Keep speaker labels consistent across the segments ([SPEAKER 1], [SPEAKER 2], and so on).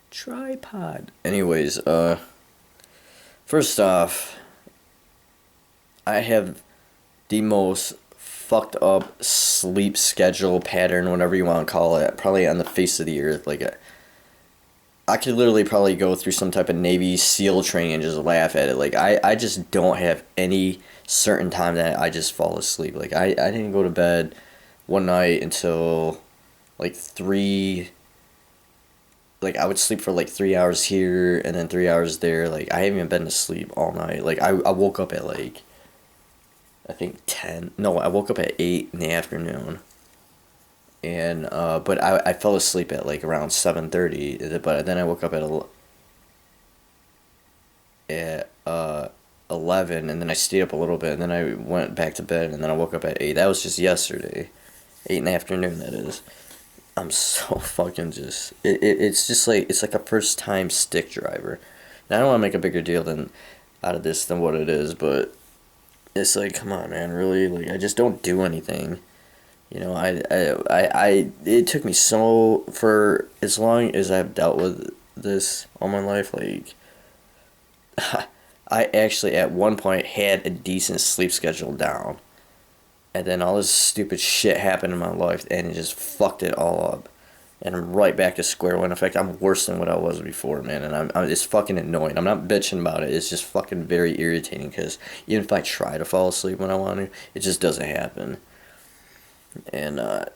[SPEAKER 1] Tripod. Anyways, first off, I have the most fucked up sleep schedule pattern, whatever you want to call it, probably on the face of the earth. Like, I could literally probably go through some type of Navy SEAL training and just laugh at it. Like, I just don't have any certain time that I just fall asleep. Like, I didn't go to bed one night until like 3. Like, I would sleep for like 3 hours here and then 3 hours there. Like, I haven't even been to sleep all night. Like, I woke up at like, I think 10. No, I woke up at 8 in the afternoon. And, but I fell asleep at like around 7:30. But then I woke up at 11, and then I stayed up a little bit, and then I went back to bed, and then I woke up at 8. That was just yesterday. 8 in the afternoon, that is. I'm so fucking just... It's just like... It's like a first-time stick driver. And I don't want to make a bigger deal out of this than what it is, but... It's like, come on, man, really? Like, I just don't do anything. You know, it took me so... For as long as I've dealt with this all my life, like... I actually, at one point, had a decent sleep schedule down. And then all this stupid shit happened in my life, and it just fucked it all up. And I'm right back to square one. In fact, I'm worse than what I was before, man. And it's fucking annoying. I'm not bitching about it. It's just fucking very irritating, because even if I try to fall asleep when I want to, it just doesn't happen. And, at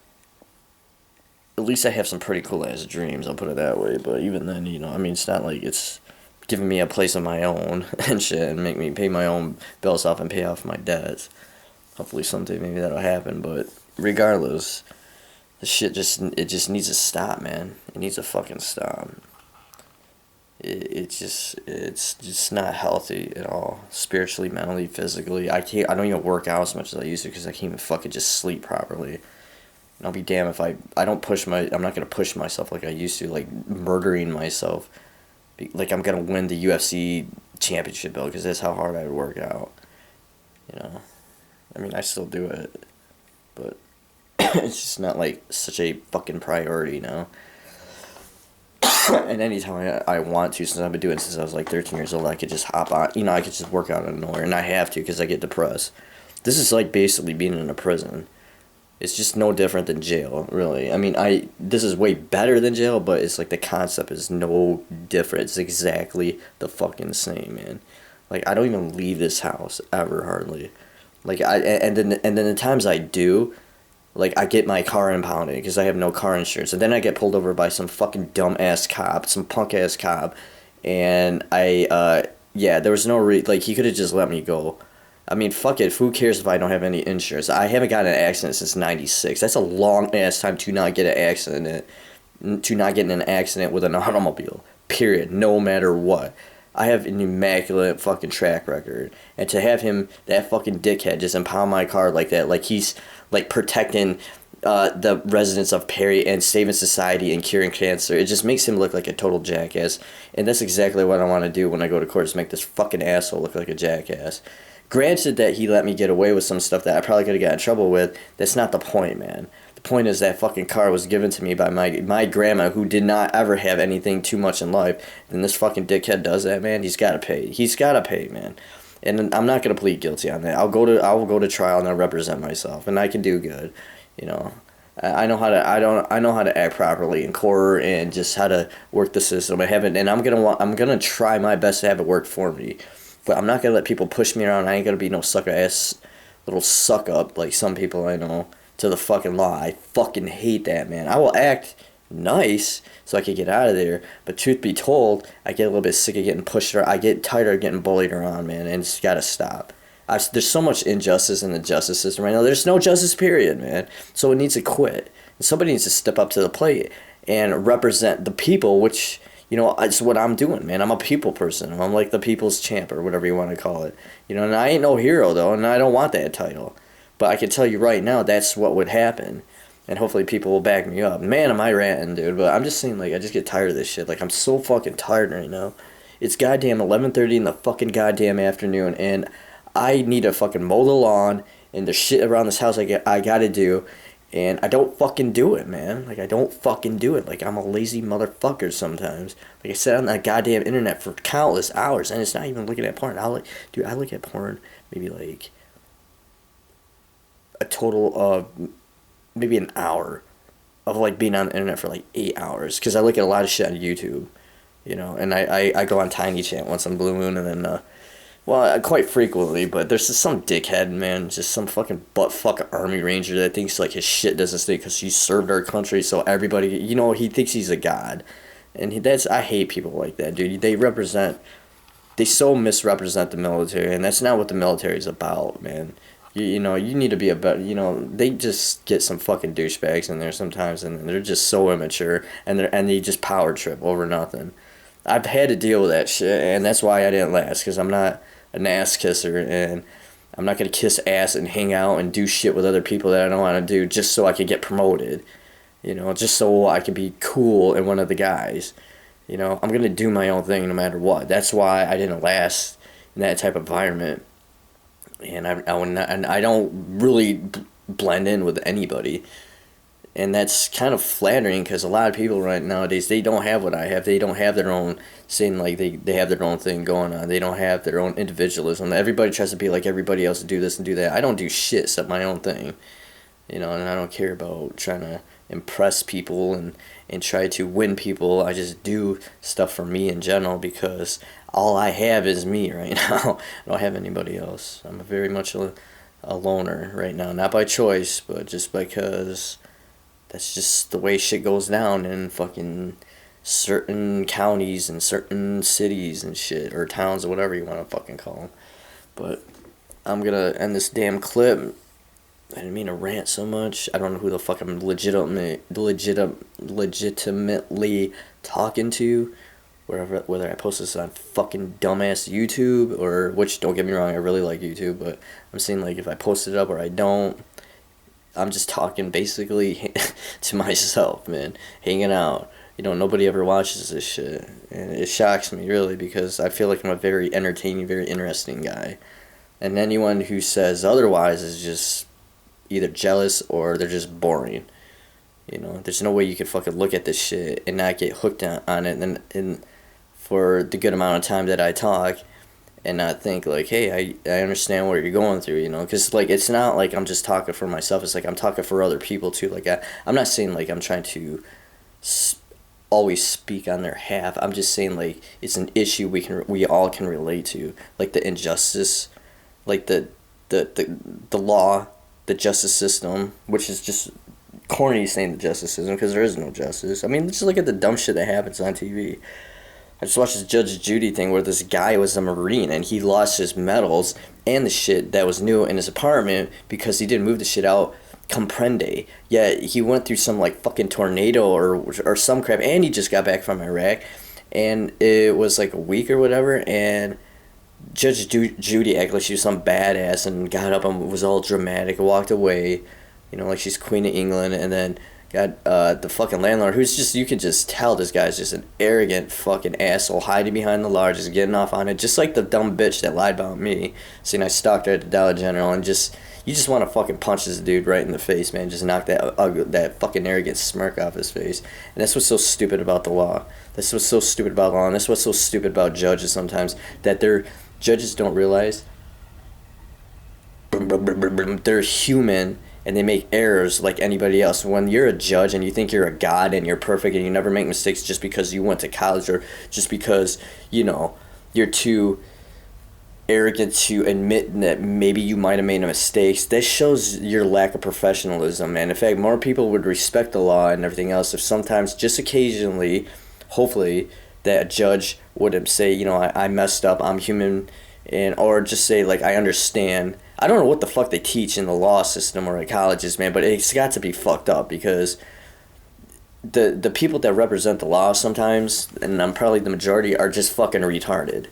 [SPEAKER 1] least I have some pretty cool-ass dreams, I'll put it that way. But even then, you know, I mean, it's not like it's giving me a place of my own and shit, and make me pay my own bills off and pay off my debts. Hopefully someday maybe that'll happen, but regardless, the shit just needs to stop, man. It needs to fucking stop. It's just not healthy at all, spiritually, mentally, physically. I don't even work out as much as I used to, because I can't even fucking just sleep properly. And I'll be damned if I'm not gonna push myself like I used to, like murdering myself, like I'm gonna win the UFC championship belt, because that's how hard I would work out, you know. I mean, I still do it, but it's just not, like, such a fucking priority now. And anytime I want to, since I've been doing it since I was, like, 13 years old, I could just hop on, you know, I could just work out out of nowhere, and I have to, because I get depressed. This is, like, basically being in a prison. It's just no different than jail, really. I mean, this is way better than jail, but it's, like, the concept is no different. It's exactly the fucking same, man. Like, I don't even leave this house, ever, hardly. Like, and then the times I do, like, I get my car impounded because I have no car insurance. And then I get pulled over by some fucking dumb-ass cop, some punk-ass cop. And yeah, there was no like, he could have just let me go. I mean, fuck it, who cares if I don't have any insurance? I haven't gotten an accident since 96. That's a long-ass time to not get an accident, to not get in an accident with an automobile, period, no matter what. I have an immaculate fucking track record. And to have him, that fucking dickhead, just impound my car like that, like he's, like, protecting the residents of Perry and saving society and curing cancer, it just makes him look like a total jackass. And that's exactly what I want to do when I go to court, is make this fucking asshole look like a jackass. Granted that he let me get away with some stuff that I probably could have got in trouble with, that's not the point, man. The point is that fucking car was given to me by my grandma, who did not ever have anything too much in life. And this fucking dickhead does that, man. He's got to pay. He's got to pay, man. And I'm not gonna plead guilty on that. I will go to trial and I'll represent myself, and I can do good. You know, I know how to act properly in court and just how to work the system. I'm gonna try my best to have it work for me. But I'm not gonna let people push me around. I ain't gonna be no sucker ass little suck up like some people I know to the fucking law. I fucking hate that, man. I will act nice so I could get out of there, but truth be told, I get a little bit sick of getting pushed around. I get tired of getting bullied around, man, and it's gotta stop. There's so much injustice in the justice system right now. There's no justice, period, man. So it needs to quit. And somebody needs to step up to the plate and represent the people, which, you know, it's what I'm doing, man. I'm a people person. I'm like the people's champ, or whatever you want to call it. You know, and I ain't no hero, though, and I don't want that title. But I can tell you right now, that's what would happen. And hopefully people will back me up. Man, am I ranting, dude. But I'm just saying, like, I just get tired of this shit. Like, I'm so fucking tired right now. It's goddamn 11:30 in the fucking goddamn afternoon, and I need to fucking mow the lawn, and there's shit around this house I gotta do. And I don't fucking do it, man. Like, I don't fucking do it. Like, I'm a lazy motherfucker sometimes. Like, I sit on that goddamn internet for countless hours, and it's not even looking at porn. I look at porn maybe, like, a total of maybe an hour of, like, being on the internet for, like, 8 hours. Because I look at a lot of shit on YouTube, you know. And I go on Tiny Chat once on Blue Moon, and then, well, quite frequently, but there's just some dickhead, man, just some fucking butt-fuck army ranger that thinks, like, his shit doesn't stink because he served our country, so everybody, you know, he thinks he's a god. And I hate people like that, dude. They so misrepresent the military, and that's not what the military is about, man. You know, you need to be a better, you know, they just get some fucking douchebags in there sometimes, and they're just so immature, and they just power trip over nothing. I've had to deal with that shit, and that's why I didn't last, because I'm not an ass kisser, and I'm not gonna kiss ass and hang out and do shit with other people that I don't want to do just so I could get promoted, you know, just so I could be cool and one of the guys, you know. I'm gonna do my own thing no matter what. That's why I didn't last in that type of environment, and I don't really blend in with anybody. And that's kind of flattering because a lot of people right nowadays, they don't have what I have. They don't have their own, saying like they have their own thing going on. They don't have their own individualism. Everybody tries to be like everybody else, to do this and do that. I don't do shit except my own thing, you know, and I don't care about trying to impress people and try to win people. I just do stuff for me in general because all I have is me right now. I don't have anybody else. I'm very much a loner right now. Not by choice, but just because that's just the way shit goes down in fucking certain counties and certain cities and shit, or towns, or whatever you want to fucking call them. But I'm gonna end this damn clip. I didn't mean to rant so much. I don't know who the fuck I'm legitimately talking to. Whether I post this on fucking dumbass YouTube, or, which, don't get me wrong, I really like YouTube, but I'm saying, like, if I post it up or I don't, I'm just talking basically to myself, man, hanging out. You know, nobody ever watches this shit, and it shocks me, really, because I feel like I'm a very entertaining, very interesting guy. And anyone who says otherwise is just either jealous or they're just boring. You know, there's no way you could fucking look at this shit and not get hooked on it, and for the good amount of time that I talk, and not think like, hey, I understand what you're going through, you know, because, like, it's not like I'm just talking for myself. It's like I'm talking for other people too. Like, I'm not saying like I'm trying to always speak on their half. I'm just saying, like, it's an issue we all can relate to, like the injustice, like the law, the justice system, which is just corny saying the justice system because there is no justice. I mean, just look at the dumb shit that happens on TV. I just watched this Judge Judy thing where this guy was a Marine and he lost his medals and the shit that was new in his apartment because he didn't move the shit out comprende. Yet he went through some, like, fucking tornado or some crap, and he just got back from Iraq, and it was like a week or whatever, and Judge Judy acted like she was some badass and got up and was all dramatic and walked away, you know, like she's Queen of England, and then got the fucking landlord, who's just, you can just tell this guy's just an arrogant fucking asshole, hiding behind the law, just getting off on it, just like the dumb bitch that lied about me, saying I stalked her at the Dollar General, and just, you just want to fucking punch this dude right in the face, man, just knock that fucking arrogant smirk off his face. And that's what's so stupid about the law. That's what's so stupid about law, and that's what's so stupid about judges sometimes, that judges don't realize they're human, and they make errors like anybody else. When you're a judge and you think you're a god and you're perfect and you never make mistakes just because you went to college, or just because, you know, you're too arrogant to admit that maybe you might have made mistakes, that shows your lack of professionalism. And in fact, more people would respect the law and everything else if sometimes, just occasionally, hopefully, that a judge wouldn't say, you know, I messed up, I'm human, and or just say, like, I understand. I don't know what the fuck they teach in the law system or at colleges, man, but it's got to be fucked up, because the people that represent the law sometimes, and I'm probably the majority, are just fucking retarded.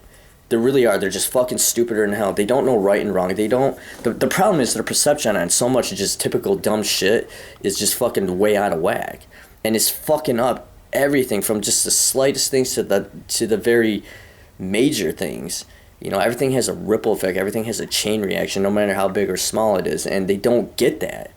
[SPEAKER 1] They really are. They're just fucking stupider than hell. They don't know right and wrong. They don't. The problem is their perception on so much just typical dumb shit is just fucking way out of whack, and it's fucking up everything from just the slightest things to the very major things. You know, everything has a ripple effect. Everything has a chain reaction, no matter how big or small it is, and they don't get that.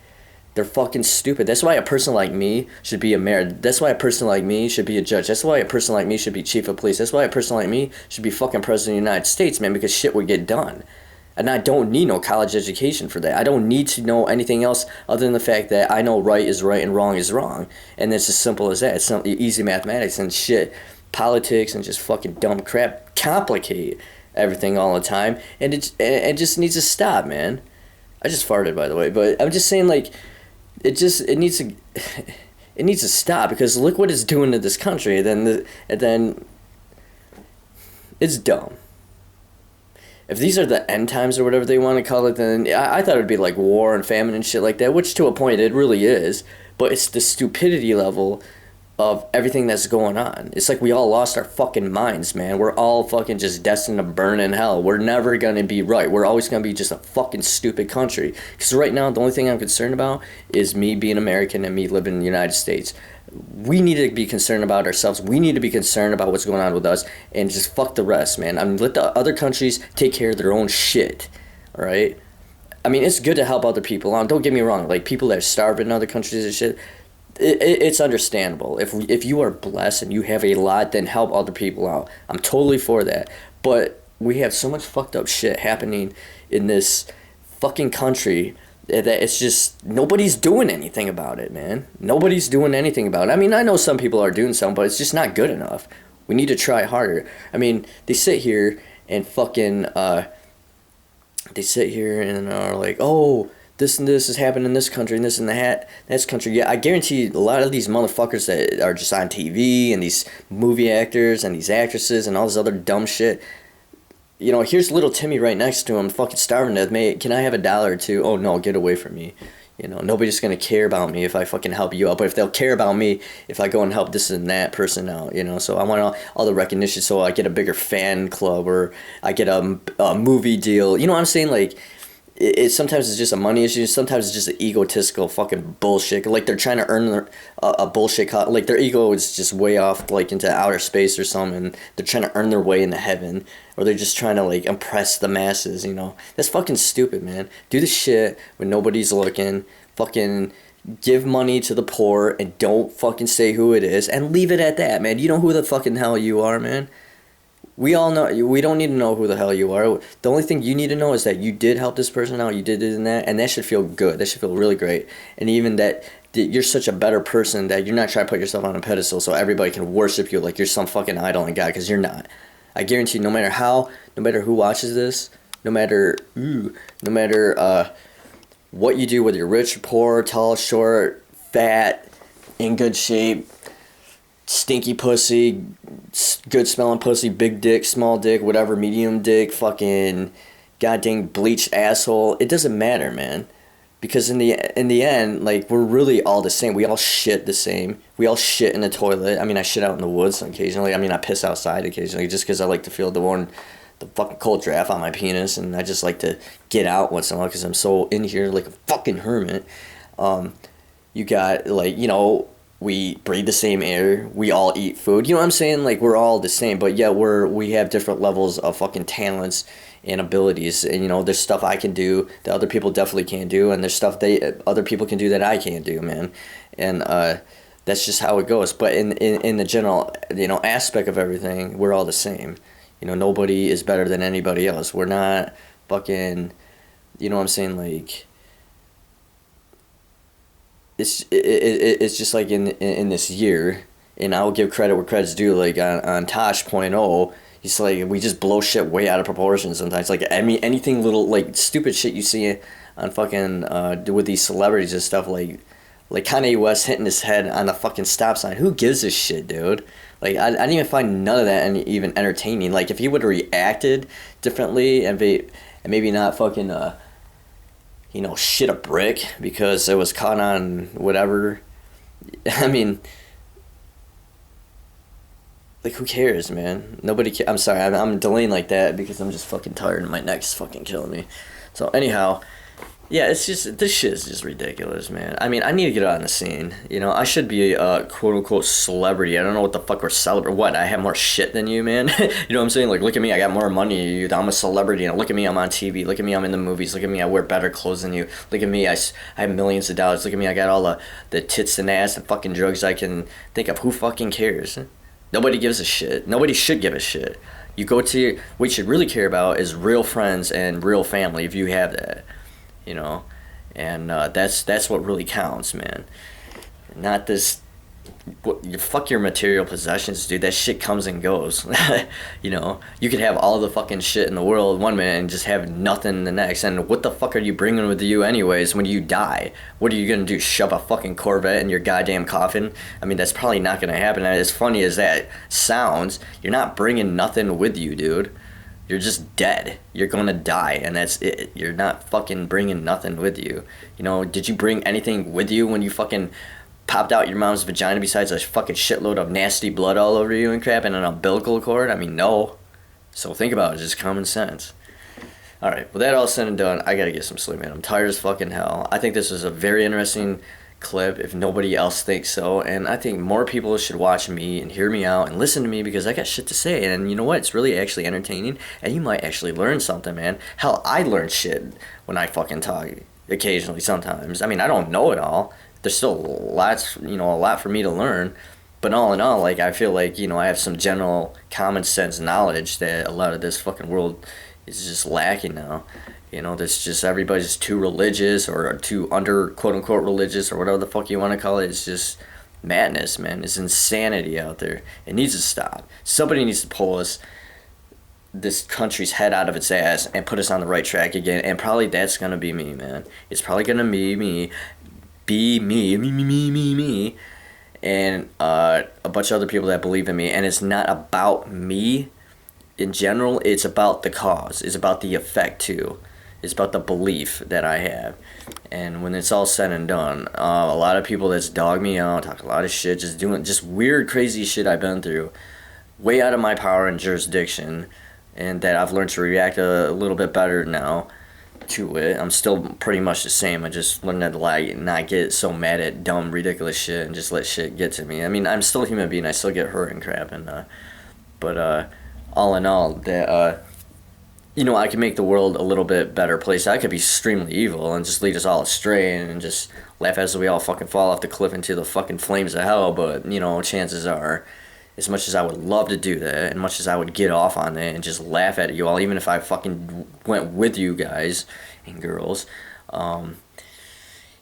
[SPEAKER 1] They're fucking stupid. That's why a person like me should be a mayor. That's why a person like me should be a judge. That's why a person like me should be chief of police. That's why a person like me should be fucking president of the United States, man, because shit would get done. And I don't need no college education for that. I don't need to know anything else other than the fact that I know right is right and wrong is wrong. And it's as simple as that. It's easy mathematics, and shit. Politics and just fucking dumb crap complicate everything all the time. And it just needs to stop, man. I just farted, by the way. But I'm just saying, like, it needs to it needs to stop, because look what it's doing to this country. And then it's dumb. If these are the end times or whatever they want to call it, then I thought it would be like war and famine and shit like that, which to a point it really is. But it's the stupidity level of everything that's going on. It's like we all lost our fucking minds, man. We're all fucking just destined to burn in hell. We're never going to be right. We're always going to be just a fucking stupid country. Because right now, the only thing I'm concerned about is me being American and me living in the United States. We need to be concerned about ourselves. We need to be concerned about what's going on with us, and just fuck the rest, man. I mean, let the other countries take care of their own shit, all right? I mean, it's good to help other people out. Don't get me wrong. Like, people that are starving in other countries and shit, it's understandable. If you are blessed and you have a lot, then help other people out. I'm totally for that. But we have so much fucked up shit happening in this fucking country that it's just nobody's doing anything about it, man. Nobody's doing anything about it. I mean, I know some people are doing something, but it's just not good enough. We need to try harder. I mean, they sit here and fucking they sit here and are like, oh, this and this has happened in this country and this and that country. Yeah, I guarantee a lot of these motherfuckers that are just on TV and these movie actors and these actresses and all this other dumb shit, you know, here's little Timmy right next to him, fucking starving to death. Mate, can I have $1 or two? Oh, no, get away from me. You know, nobody's going to care about me if I fucking help you out. But if they'll care about me if I go and help this and that person out, you know. So I want all the recognition, so I get a bigger fan club, or I get a movie deal. You know what I'm saying? Like, sometimes it's just a money issue. Sometimes it's just an egotistical fucking bullshit. Like, they're trying to earn a bullshit. Like, their ego is just way off, like, into outer space or something. They're trying to earn their way into heaven. Or they're just trying to, like, impress the masses, you know. That's fucking stupid, man. Do the shit when nobody's looking. Fucking give money to the poor and don't fucking say who it is. And leave it at that, man. You know who the fucking hell you are, man. We all know. We don't need to know who the hell you are. The only thing you need to know is that you did help this person out. You did this and that should feel good. That should feel really great. And even that you're such a better person that you're not trying to put yourself on a pedestal so everybody can worship you like you're some fucking idol and God, because you're not. I guarantee, no matter who watches this, no matter what you do, whether you're rich or poor, tall, short, fat, in good shape, stinky pussy, good smelling pussy, big dick, small dick, whatever, medium dick, fucking goddamn bleached asshole, it doesn't matter, man. Because in the end, like, we're really all the same. We all shit the same. We all shit in the toilet. I mean, I shit out in the woods occasionally. I mean, I piss outside occasionally just because I like to feel the fucking cold draft on my penis, and I just like to get out once in a while because I'm so in here like a fucking hermit. You got, like, you know, we breathe the same air. We all eat food. You know what I'm saying? Like, we're all the same, but yeah, we have different levels of fucking talents and abilities. And, you know, there's stuff I can do that other people definitely can't do, and there's stuff other people can do that I can't do, man. And that's just how it goes. But in the general, you know, aspect of everything, we're all the same. You know, nobody is better than anybody else. We're not fucking, you know what I'm saying? Like, it's just like in this year, and I'll give credit where credit's due. Like on Tosh.0, he's like, we just blow shit way out of proportion sometimes. Like, I mean, anything little, like, stupid shit you see on fucking with these celebrities and stuff, like Kanye West hitting his head on the fucking stop sign. Who gives a shit, dude? Like, I didn't even find none of that even entertaining. Like, if he would have reacted differently and maybe not fucking you know, shit a brick because it was caught on whatever. I mean, like, who cares, man? Nobody I'm sorry, I'm delaying like that because I'm just fucking tired and my neck's fucking killing me. So anyhow, Yeah, it's just this shit is just ridiculous, man. I mean, I need to get on the scene. You know, I should be a quote unquote celebrity. I don't know what the fuck we're celebrating. What? I have more shit than you, man. You know what I'm saying? Like, look at me. I got more money than you. I'm a celebrity. And look at me. I'm on TV. Look at me. I'm in the movies. Look at me. I wear better clothes than you. Look at me. I have millions of dollars. Look at me. I got all the tits and ass and fucking drugs I can think of. Who fucking cares? Nobody gives a shit. Nobody should give a shit. You go to what you should really care about is real friends and real family if you have that. You know, and that's what really counts, man. Not this. You fuck your material possessions, dude. That shit comes and goes. You know, you could have all the fucking shit in the world one minute and just have nothing the next. And what the fuck are you bringing with you anyways when you die? What are you gonna do? Shove a fucking Corvette in your goddamn coffin? I mean, that's probably not gonna happen. And as funny as that sounds, you're not bringing nothing with you, dude. You're just dead. You're gonna die, and that's it. You're not fucking bringing nothing with you. You know, did you bring anything with you when you fucking popped out your mom's vagina besides a fucking shitload of nasty blood all over you and crap and an umbilical cord? I mean, no. So think about it, just common sense. Alright, with that all said and done, I gotta get some sleep, man. I'm tired as fucking hell. I think this was a very interesting clip if nobody else thinks so, and I think more people should watch me and hear me out and listen to me because I got shit to say. And you know what, it's really actually entertaining and you might actually learn something, man. Hell, I learn shit when I fucking talk occasionally sometimes. I mean, I don't know it all. There's still lots, you know, a lot for me to learn, but all in all, like, I feel like, you know, I have some general common sense knowledge that a lot of this fucking world is just lacking now. You know, there's just everybody's too religious or too under quote unquote religious or whatever the fuck you want to call it. It's just madness, man. It's insanity out there. It needs to stop. Somebody needs to pull this country's head out of its ass and put us on the right track again. And probably that's gonna be me, man. It's probably gonna be me, and a bunch of other people that believe in me. And it's not about me in general. It's about the cause. It's about the effect too. It's about the belief that I have. And when it's all said and done, a lot of people that's dog me out, talk a lot of shit, just doing just weird, crazy shit I've been through, way out of my power and jurisdiction, and that I've learned to react a little bit better now to it. I'm still pretty much the same. I just learned to like not get so mad at dumb, ridiculous shit and just let shit get to me. I mean, I'm still a human being. I still get hurt and crap, and but all in all, that you know, I can make the world a little bit better place. I could be extremely evil and just lead us all astray and just laugh as we all fucking fall off the cliff into the fucking flames of hell. But, you know, chances are, as much as I would love to do that, and much as I would get off on that and just laugh at you all, even if I fucking went with you guys and girls,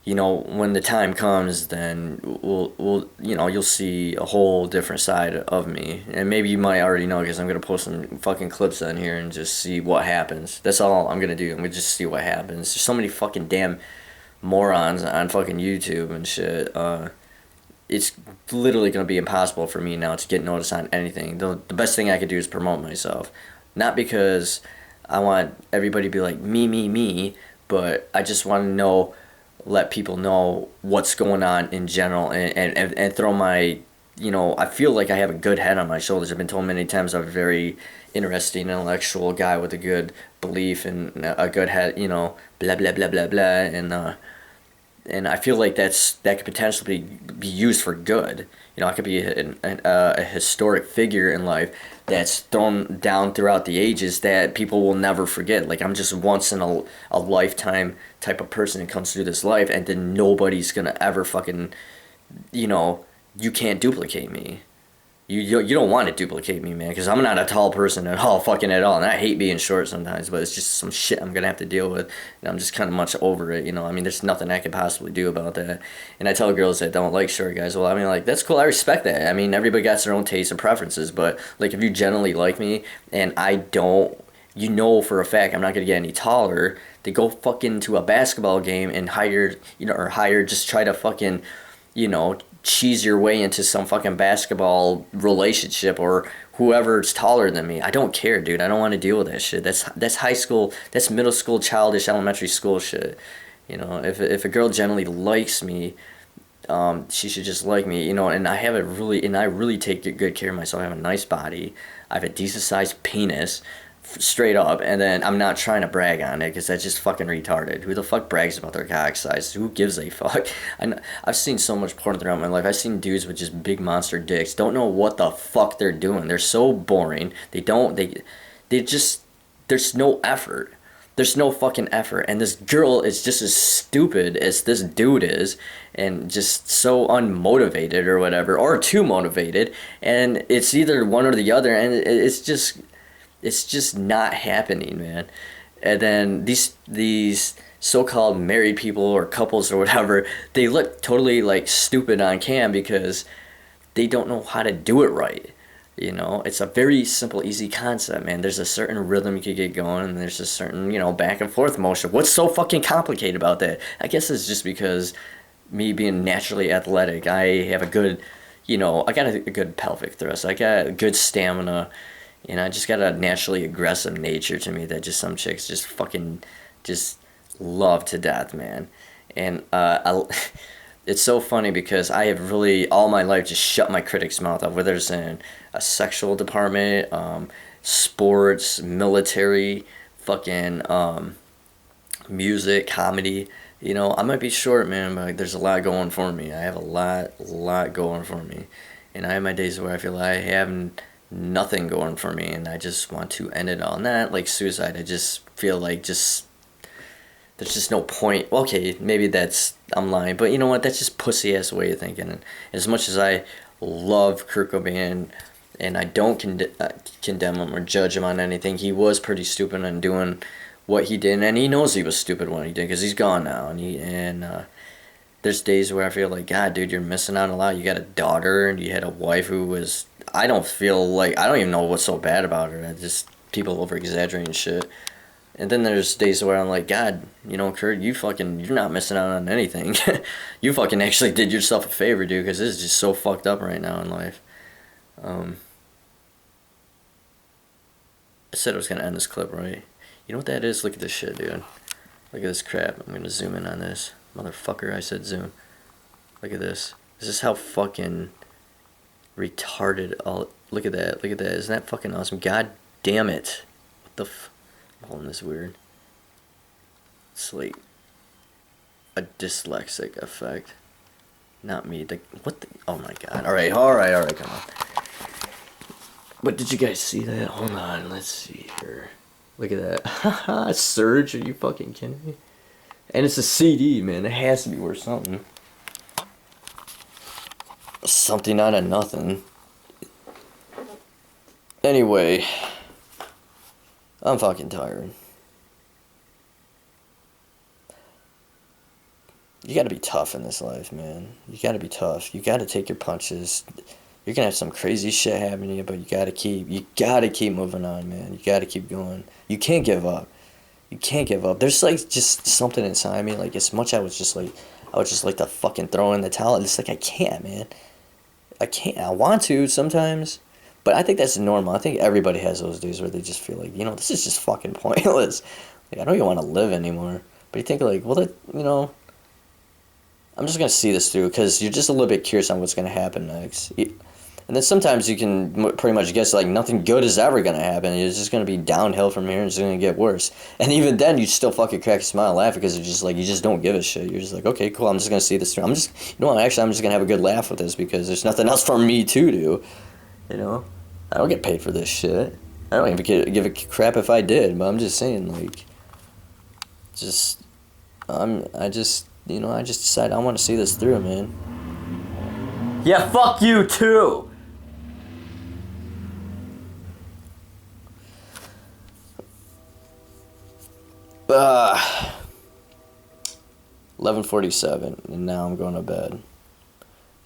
[SPEAKER 1] you know, when the time comes, then we'll you know, you'll see a whole different side of me. And maybe you might already know because I'm going to post some fucking clips on here and just see what happens. That's all I'm going to do. I'm going to just see what happens. There's so many fucking damn morons on fucking YouTube and shit. It's literally going to be impossible for me now to get noticed on anything. The best thing I could do is promote myself. Not because I want everybody to be like, me, but I just want to let people know what's going on in general and throw my, you know, I feel like I have a good head on my shoulders. I've been told many times I'm a very interesting, intellectual guy with a good belief and a good head, you know, blah, blah, blah, blah, blah, and I feel like that could potentially be used for good. You know, I could be a historic figure in life that's thrown down throughout the ages that people will never forget. Like, I'm just once in a lifetime type of person that comes through this life, and then nobody's gonna ever fucking, you know, you can't duplicate me. You don't want to duplicate me, man, because I'm not a tall person at all, fucking at all, and I hate being short sometimes, but it's just some shit I'm gonna have to deal with, and I'm just kind of much over it, you know. I mean, there's nothing I could possibly do about that, and I tell girls that don't like short guys, well, I mean, like, that's cool, I respect that. I mean, everybody got their own tastes and preferences, but, like, if you generally like me, and I don't, you know for a fact I'm not gonna get any taller, to go fucking to a basketball game and hire, you know, or just try to fucking, you know, cheese your way into some fucking basketball relationship or whoever's taller than me. I don't care, dude. I don't want to deal with that shit. That's high school, that's middle school, childish, elementary school shit. You know, if a girl generally likes me, she should just like me, you know. And I really take good care of myself. I have a nice body. I have a decent sized penis. straight up. And then I'm not trying to brag on it because that's just fucking retarded. Who the fuck brags about their cock size? Who gives a fuck? I've seen so much porn throughout my life. I've seen dudes with just big monster dicks. Don't know what the fuck they're doing. They're so boring. They just, there's no effort. There's no fucking effort. And this girl is just as stupid as this dude is, and just so unmotivated or whatever, or too motivated. And it's either one or the other, and it's just not happening, man. And then these so-called married people or couples or whatever, they look totally like stupid on cam because they don't know how to do it right. You know, it's a very simple, easy concept, man. There's a certain rhythm you could get going, and there's a certain, back and forth motion. What's so fucking complicated about that? I guess it's just because me being naturally athletic, I have a good, I got a good pelvic thrust. I got good stamina, and I just got a naturally aggressive nature to me that just some chicks just fucking just love to death, man. And it's so funny because I have really all my life just shut my critic's mouth off, whether it's in a sexual department, sports, military, fucking music, comedy. I might be short, man, but there's a lot going for me. I have a lot going for me. And I have my days where I feel like I have nothing going for me, and I just want to end it all. Not like suicide. I just feel like there's just no point. Okay, maybe I'm lying, but you know what? That's just pussy ass way of thinking. And as much as I love Kurt Cobain, and I don't condemn him or judge him on anything, he was pretty stupid in doing what he did, and he knows he was stupid when he did, because he's gone now. And there's days where I feel like, God, dude, you're missing out a lot. You got a daughter, and you had a wife who was. I don't even know what's so bad about her. Just people over exaggerating shit. And then there's days where I'm like, God, Kurt, you're not missing out on anything. You fucking actually did yourself a favor, dude, because this is just so fucked up right now in life. I said I was going to end this clip, right? You know what that is? Look at this shit, dude. Look at this crap. I'm going to zoom in on this. Motherfucker, I said zoom. Look at this. This is how fucking retarded look at that. Look at that. Isn't that fucking awesome? God damn it. What the I'm holding this weird. It's like a dyslexic effect. Not me. Oh my god. Alright, come on. But did you guys see that? Hold on, let's see here. Look at that. Haha, Surge, are you fucking kidding me? And it's a CD, man. It has to be worth something. Something out of nothing. Anyway, I'm fucking tired. You gotta be tough in this life, man. You gotta be tough. You gotta take your punches. You're gonna have some crazy shit happen to you, but you gotta keep moving on, man. You gotta keep going. You can't give up. You can't give up. There's like just something inside me, like as much I would just like to fucking throw in the towel. It's like I can't, man. I can't. I want to sometimes, but I think that's normal. I think everybody has those days where they just feel like, this is just fucking pointless. Like, I don't even want to live anymore. But you think like, well, I'm just gonna see this through, because you're just a little bit curious on what's gonna happen next. And then sometimes you can pretty much guess like nothing good is ever gonna happen. It's just gonna be downhill from here, and it's gonna get worse. And even then, you still fucking crack a smile and laugh, because it's just like you just don't give a shit. You're just like, okay, cool. I'm just gonna see this through. I'm just gonna have a good laugh with this, because there's nothing else for me to do. I don't get paid for this shit. I don't even give a crap if I did. But I'm just saying, like, I just decided I want to see this through, man. Yeah, fuck you too. Uh, 11:47, and now I'm going to bed.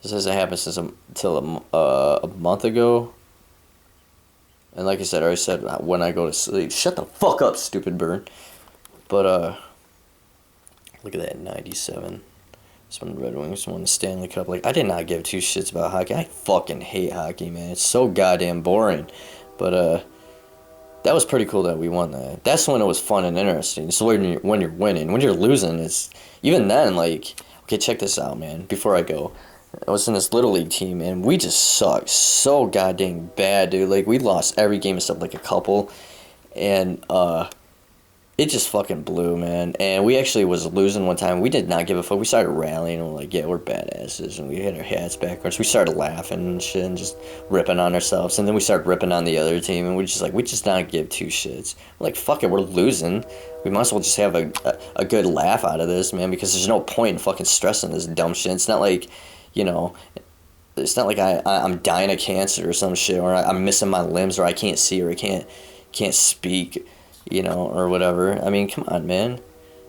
[SPEAKER 1] This hasn't happened since until a month ago. And like I said, I already said when I go to sleep. Shut the fuck up, stupid bird. But look at that, 97. This one, Red Wings won the Stanley Cup. Like, I did not give two shits about hockey. I fucking hate hockey, man. It's so goddamn boring. But that was pretty cool that we won that. That's when it was fun and interesting. So when you're winning, when you're losing, it's even then like, okay, check this out, man. Before I go, I was in this little league team, and we just sucked so goddamn bad, dude. Like, we lost every game except like a couple. And it just fucking blew, man. And we actually was losing one time. We did not give a fuck. We started rallying and we're like, yeah, we're badasses. And we had our hats backwards. We started laughing and shit and just ripping on ourselves. And then we started ripping on the other team. And we just not give two shits. We're like, fuck it, we're losing. We might as well just have a good laugh out of this, man, because there's no point in fucking stressing this dumb shit. It's not like, you know, it's not like I'm dying of cancer or some shit, or I'm missing my limbs, or I can't see, or I can't speak, you know, or whatever. I mean, come on, man.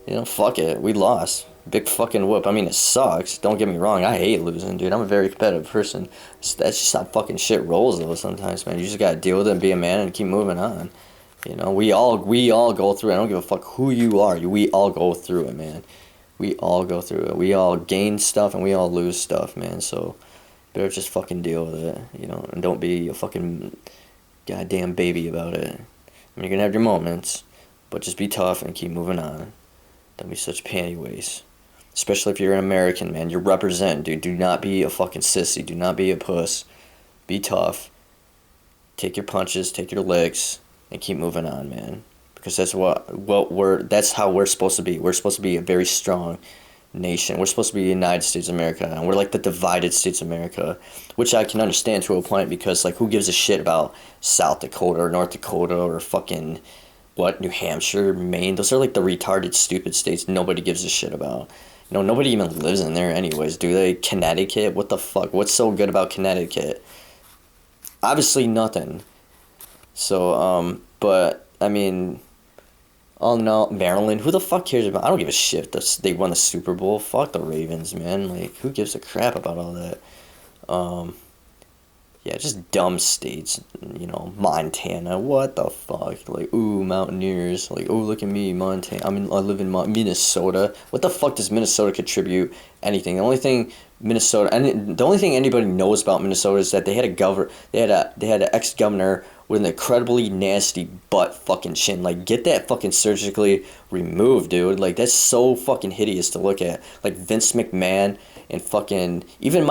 [SPEAKER 1] You know, fuck it. We lost. Big fucking whoop. I mean, it sucks. Don't get me wrong. I hate losing, dude. I'm a very competitive person. That's just how fucking shit rolls, though, sometimes, man. You just gotta deal with it and be a man and keep moving on. You know, we all go through it. I don't give a fuck who you are. We all go through it, man. We all go through it. We all gain stuff and we all lose stuff, man. So, better just fucking deal with it, you know, and don't be a fucking goddamn baby about it. I mean, you're gonna have your moments, but just be tough and keep moving on. Don't be such panty waste. Especially if you're an American, man. You represent, dude. Do not be a fucking sissy. Do not be a puss. Be tough. Take your punches, take your licks, and keep moving on, man. Because that's how we're supposed to be. We're supposed to be a very strong nation. We're supposed to be the United States of America, and we're like the divided states of America, which I can understand to a point, because like, who gives a shit about South Dakota or North Dakota or fucking New Hampshire, Maine? Those are like the retarded, stupid states nobody gives a shit about. You know, nobody even lives in there anyways, do they? Connecticut? What the fuck? What's so good about Connecticut? Obviously nothing. So, but, I mean, oh no, Maryland, who the fuck cares about? I don't give a shit if they won the Super Bowl. Fuck the Ravens, man. Like, who gives a crap about all that? Yeah, just dumb states, you know, Montana, what the fuck? Like, ooh, Mountaineers, like, oh, look at me, Montana, I live in Minnesota. What the fuck does Minnesota contribute anything? The only thing anybody knows about Minnesota is that they had an ex-governor with an incredibly nasty butt fucking chin. Like, get that fucking surgically removed, dude. Like, that's so fucking hideous to look at. Like, Vince McMahon and fucking, even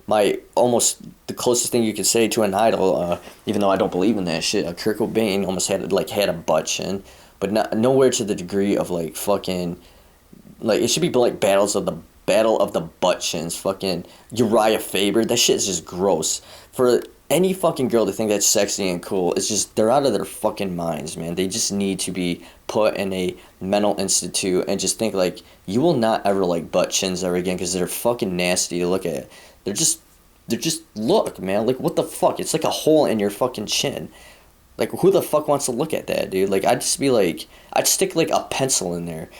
[SPEAKER 1] my almost the closest thing you could say to an idol, even though I don't believe in that shit, Kurt Cobain almost had a butt chin, but nowhere to the degree of like fucking, like, it should be like battle of the butt chins. Fucking Uriah Faber, that shit is just gross. For any fucking girl to think that's sexy and cool, it's just, they're out of their fucking minds, man. They just need to be put in a mental institute and just think like, you will not ever like butt chins ever again, because they're fucking nasty to look at. They're just, look, man, like, what the fuck? It's like a hole in your fucking chin. Like, who the fuck wants to look at that, dude? Like, I'd stick, like, a pencil in there,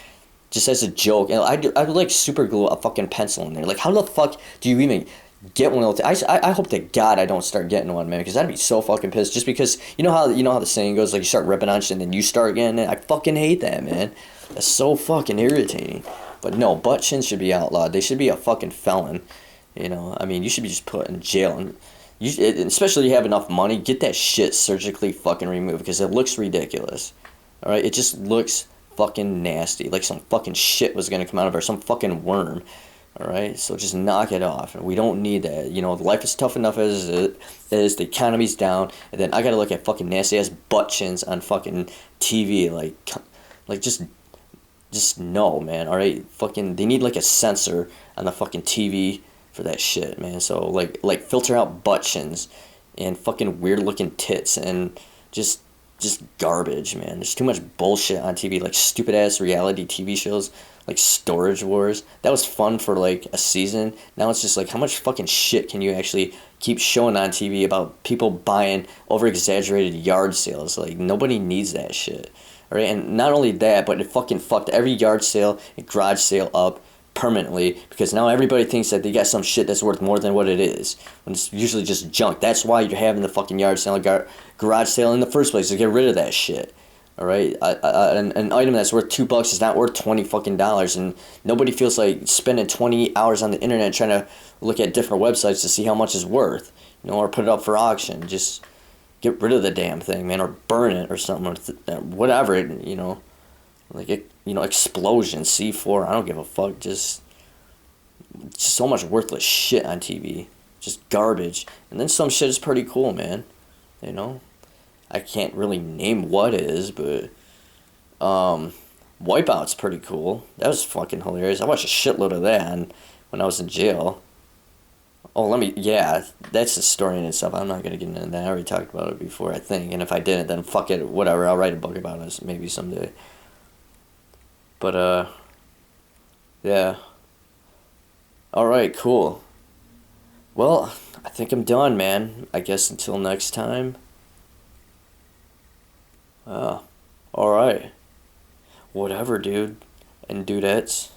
[SPEAKER 1] just as a joke. And I'd like, super glue a fucking pencil in there. Like, how the fuck do you even get one of those? I hope to God I don't start getting one, man, because I'd be so fucking pissed. Just because, you know how the saying goes, like, you start ripping on shit and then you start getting it? I fucking hate that, man. That's so fucking irritating. But no, butt chins should be outlawed. They should be a fucking felon. You know, I mean, you should be just put in jail, and especially if you have enough money, get that shit surgically fucking removed, because it looks ridiculous. All right, it just looks fucking nasty, like some fucking shit was gonna come out of her, some fucking worm. All right, so just knock it off. We don't need that. You know, life is tough enough as it is. The economy's down, and then I gotta look at fucking nasty ass butt chins on fucking TV. Like just no, man. All right, fucking, they need like a censor on the fucking TV for that shit, man. So like filter out butt chins and fucking weird looking tits and just garbage, man. There's too much bullshit on TV, like stupid ass reality TV shows like Storage Wars. That was fun for like a season. Now it's just like, how much fucking shit can you actually keep showing on TV about people buying over exaggerated yard sales? Like, nobody needs that shit. All right, and not only that, but it fucking fucked every yard sale and garage sale up permanently, because now everybody thinks that they got some shit that's worth more than what it is, when it's usually just junk. That's why you're having the fucking yard sale and garage sale in the first place, to get rid of that shit. All right, an item that's worth $2 is not worth $20 fucking dollars, and nobody feels like spending 20 hours on the internet trying to look at different websites to see how much it's worth, you know, or put it up for auction. Just get rid of the damn thing, man, or burn it or something, or whatever, you know. Like, explosion, C4, I don't give a fuck. Just so much worthless shit on TV. Just garbage. And then some shit is pretty cool, man. You know? I can't really name what is, but Wipeout's pretty cool. That was fucking hilarious. I watched a shitload of that when I was in jail. Oh, yeah, that's a story in itself. I'm not gonna get into that. I already talked about it before, I think. And if I didn't, then fuck it, whatever. I'll write a book about it maybe someday. But, yeah. Alright, cool. Well, I think I'm done, man. I guess until next time. Alright. Whatever, dude. And dudettes.